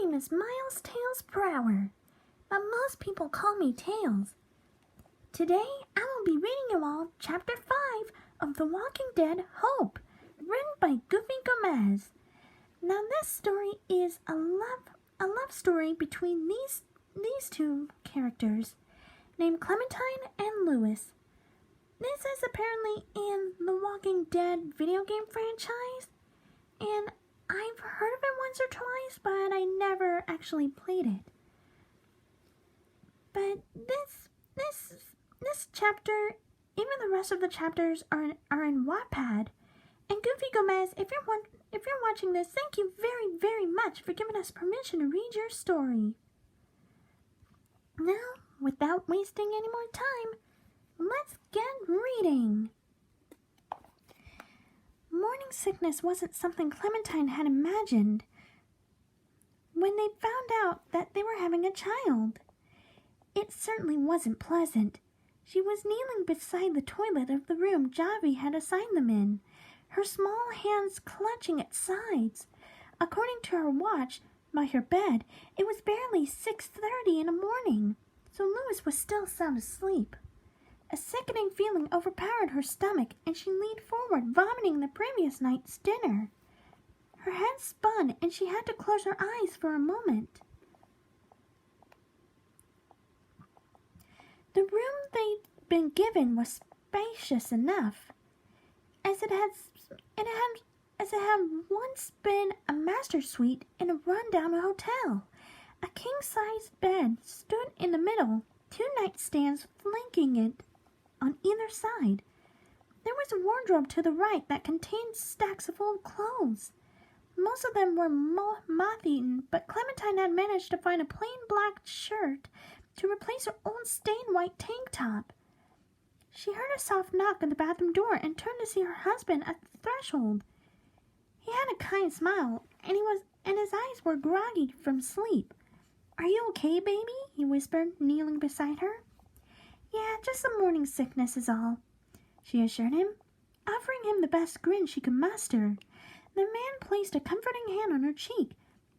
name is Miles Tails Prower, but most people call me Tails. Today, I will be reading you all Chapter 5 of The Walking Dead Hope, written by Goofy Gomez. Now, this story is a love story between these two characters, named Clementine and Louis. This is apparently in the Walking Dead video game franchise, and I've heard of it once or twice, but I never actually played it. But this chapter, even the rest of the chapters are in Wattpad. And Goofy Gomez, if you're watching this, thank you very, very much for giving us permission to read your story. Now, without wasting any more time, let's get reading. Morning sickness wasn't something Clementine had imagined when they found out that they were having a child. It certainly wasn't pleasant. She was kneeling beside the toilet of the room Jobbies had assigned them in, her small hands clutching its sides. According to her watch by her bed, it was barely 6:30 in the morning, so Louis was still sound asleep. A sickening feeling overpowered her stomach, and she leaned forward, vomiting the previous night's dinner. Her head spun, and she had to close her eyes for a moment. The room they'd been given was spacious enough, as it had once been a master suite in a rundown hotel. A king-sized bed stood in the middle, 2 nightstands flanking it on either side. There was a wardrobe to the right that contained stacks of old clothes. Most of them were moth-eaten, but Clementine had managed to find a plain black shirt to replace her old stained white tank top. She heard a soft knock on the bathroom door and turned to see her husband at the threshold. He had a kind smile, and his eyes were groggy from sleep. "Are you okay, baby?" he whispered, kneeling beside her. "Yeah, just some morning sickness is all," she assured him, offering him the best grin she could muster. The man placed a comforting hand on her cheek,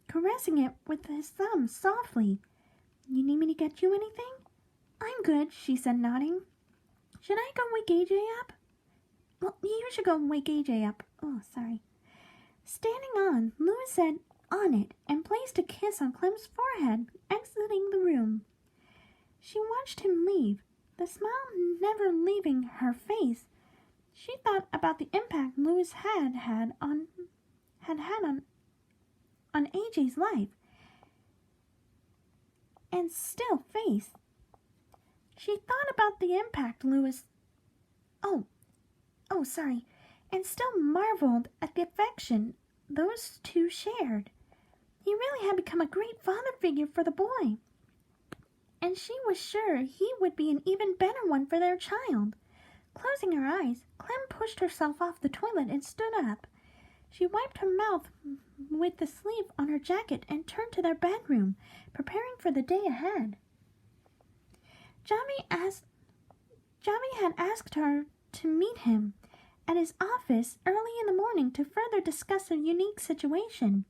caressing it with his thumb softly. "You need me to get you anything?" "I'm good," she said, nodding. "Should I go wake AJ up?" "Well, you should go wake AJ up." "Oh, sorry." Standing on, Louis said, "On it," and placed a kiss on Clem's forehead, exiting the room. She watched him leave, the smile never leaving her face. She thought about the impact Louis had on AJ's life, and still faced. She thought about the impact and still marveled at the affection those two shared. He really had become a great father figure for the boy, and she was sure he would be an even better one for their child. Closing her eyes, Clem pushed herself off the toilet and stood up. She wiped her mouth with the sleeve on her jacket and turned to their bedroom, preparing for the day ahead. Jobbies had asked her to meet him at his office early in the morning to further discuss a unique situation.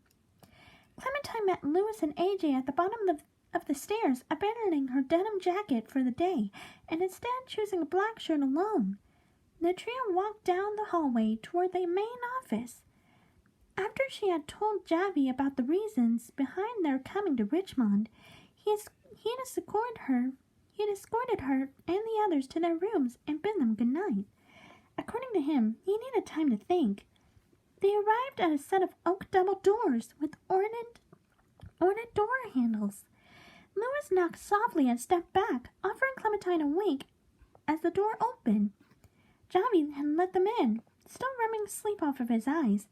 Clementine met Louis and AJ at the bottom of the stairs, abandoning her denim jacket for the day and instead choosing a black shirt alone. The trio walked down the hallway toward the main office. After she had told Jobbies about the reasons behind their coming to Richmond, he had escorted her and the others to their rooms and bid them good night. According to him, he needed time to think. They arrived at a set of oak double doors with ornate door handles. Louis knocked softly and stepped back, offering Clementine a wink as the door opened. Jobbies had let them in, still rubbing sleep off of his eyes.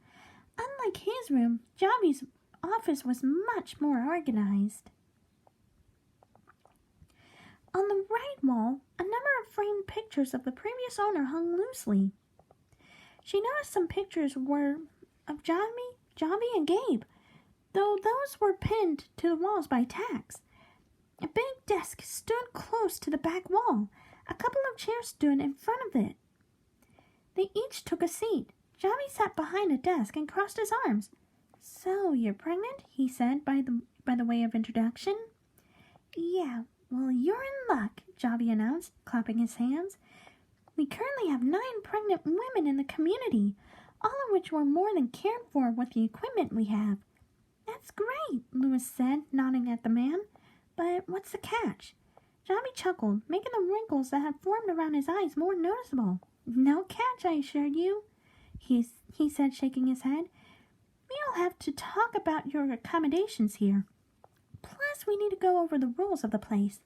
Unlike his room, Jobbies' office was much more organized. On the right wall, a number of framed pictures of the previous owner hung loosely. She noticed some pictures were of Jobbies and Gabe, though those were pinned to the walls by tacks. A big desk stood close to the back wall. A couple of chairs stood in front of it. They each took a seat. Jobbies sat behind a desk and crossed his arms. So, you're pregnant? He said by the way of introduction. Yeah, well, you're in luck, Jobby announced, clapping his hands. We currently have 9 pregnant women in the community, all of which were more than cared for with the equipment we have. That's great, Louis said, nodding at the man. But what's the catch? Jobby chuckled, making the wrinkles that had formed around his eyes more noticeable. No catch, I assure you, he said, shaking his head. We'll have to talk about your accommodations here. Plus, we need to go over the rules of the place.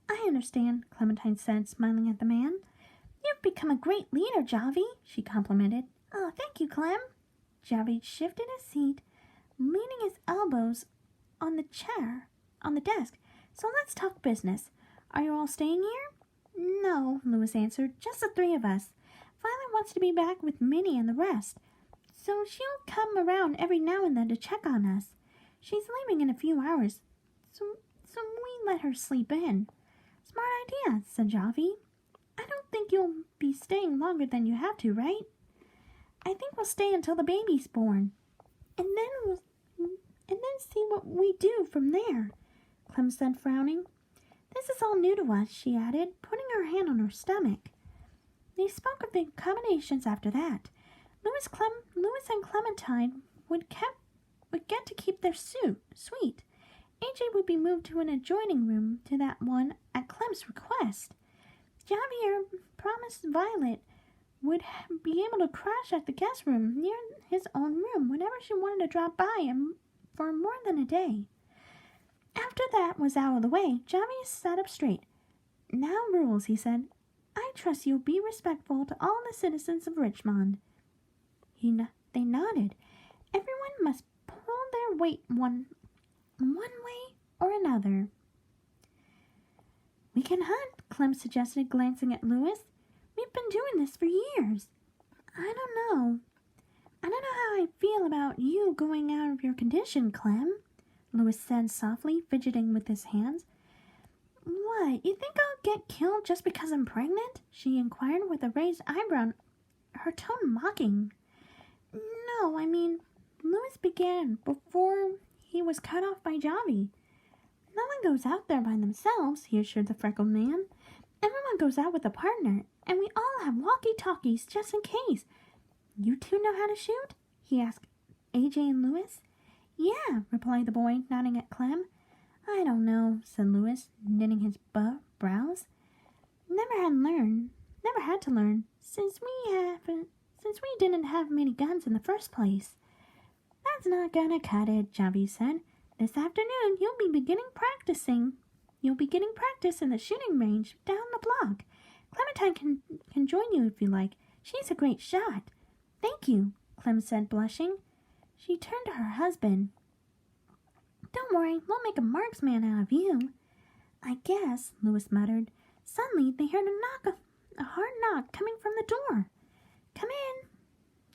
I understand, Clementine said, smiling at the man. You've become a great leader, Jobby, she complimented. Oh, thank you, Clem. Jobby shifted his seat, leaning his elbows on the desk. So let's talk business. Are you all staying here? No, Louis answered, just the 3 of us. Violet wants to be back with Minnie and the rest, so she'll come around every now and then to check on us. She's leaving in a few hours, so we let her sleep in. Smart idea, said Jobby. I don't think you'll be staying longer than you have to, right? I think we'll stay until the baby's born, and then see what we do from there, Clem said, frowning. This is all new to us, she added, putting her hand on her stomach. They spoke of the accommodations after that. Louis and Clementine would get to keep their suite. AJ would be moved to an adjoining room to that one at Clem's request. Javier promised Violet would be able to crash at the guest room near his own room whenever she wanted to drop by him for more than a day. After that was out of the way, Javier sat up straight. Now rules, he said. I trust you'll be respectful to all the citizens of Richmond. They nodded. Everyone must pull their weight one way or another. We can hunt, Clem suggested, glancing at Louis. We've been doing this for years. I don't know how I feel about you going out of your condition, Clem, Louis said softly, fidgeting with his hands. What, you think I'll get killed just because I'm pregnant? She inquired with a raised eyebrow, her tone mocking. No, I mean, Louis began before he was cut off by Jobby. No one goes out there by themselves, he assured the freckled man. Everyone goes out with a partner, and we all have walkie-talkies just in case. You 2 know how to shoot? He asked AJ and Louis. Yeah, replied the boy, nodding at Clem. I don't know, said Louis, knitting his brows. Never had to learn, since we didn't have many guns in the first place. That's not gonna cut it, Jobby said. This afternoon you'll be getting practice in the shooting range down the block. Clementine can join you if you like. She's a great shot. Thank you, Clem said, blushing. She turned to her husband. Don't worry, we'll make a marksman out of you. I guess, Louis muttered. Suddenly they heard a hard knock coming from the door. Come in,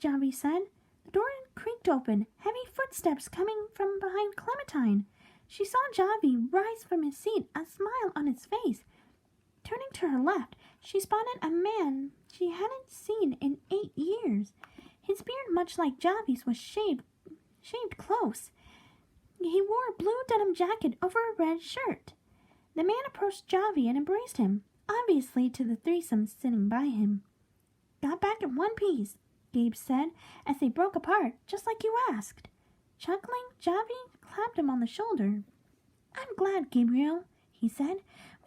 Jobby said. The door creaked open, heavy footsteps coming from behind Clementine. She saw Jobby rise from his seat, a smile on his face. Turning to her left, she spotted a man she hadn't seen in 8 years. His beard, much like Jobby's, was shaved close. He wore a blue denim jacket over a red shirt. The man approached Jobby and embraced him, obviously to the threesome sitting by him. Got back in one piece, Gabe said, as they broke apart, just like you asked. Chuckling, Jobby clapped him on the shoulder. I'm glad, Gabriel, he said.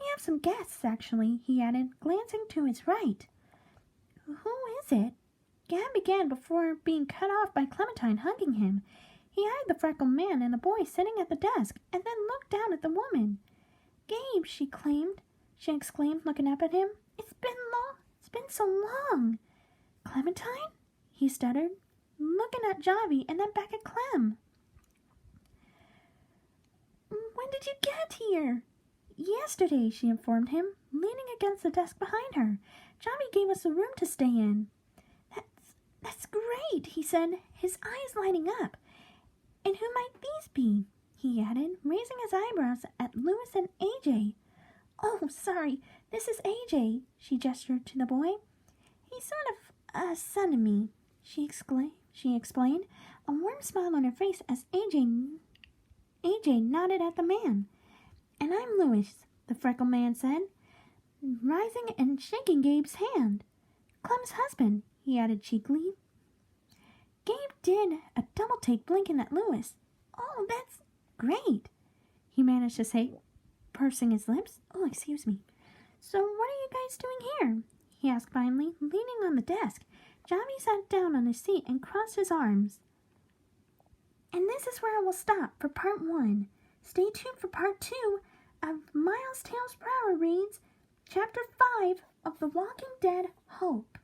We have some guests, actually, he added, glancing to his right. Who is it? Gab began before being cut off by Clementine hugging him. He eyed the freckled man and the boy sitting at the desk, and then looked down at the woman. Gabe, she exclaimed, looking up at him. It's been so long. Clementine? He stuttered, looking at Jobby and then back at Clem. When did you get here? Yesterday, she informed him, leaning against the desk behind her. Jobby gave us a room to stay in. That's great, he said, his eyes lighting up. And who might these be? He added, raising his eyebrows at Louis and AJ. Oh, sorry, this is AJ, she gestured to the boy. He's sort of a son to me, she explained. a warm smile on her face as AJ nodded at the man. "And I'm Louis," the freckled man said, rising and shaking Gabe's hand. "Clem's husband," he added cheekily. Gabe did a double take, blinking at Louis. "Oh, that's great," he managed to say, pursing his lips. "Oh, excuse me. So what are you guys doing here?" he asked finally, leaning on the desk. Jobby sat down on his seat and crossed his arms. And this is where I will stop for part 1. Stay tuned for part 2 of Miles Tales Prower reads Chapter 5 of The Walking Dead Hope.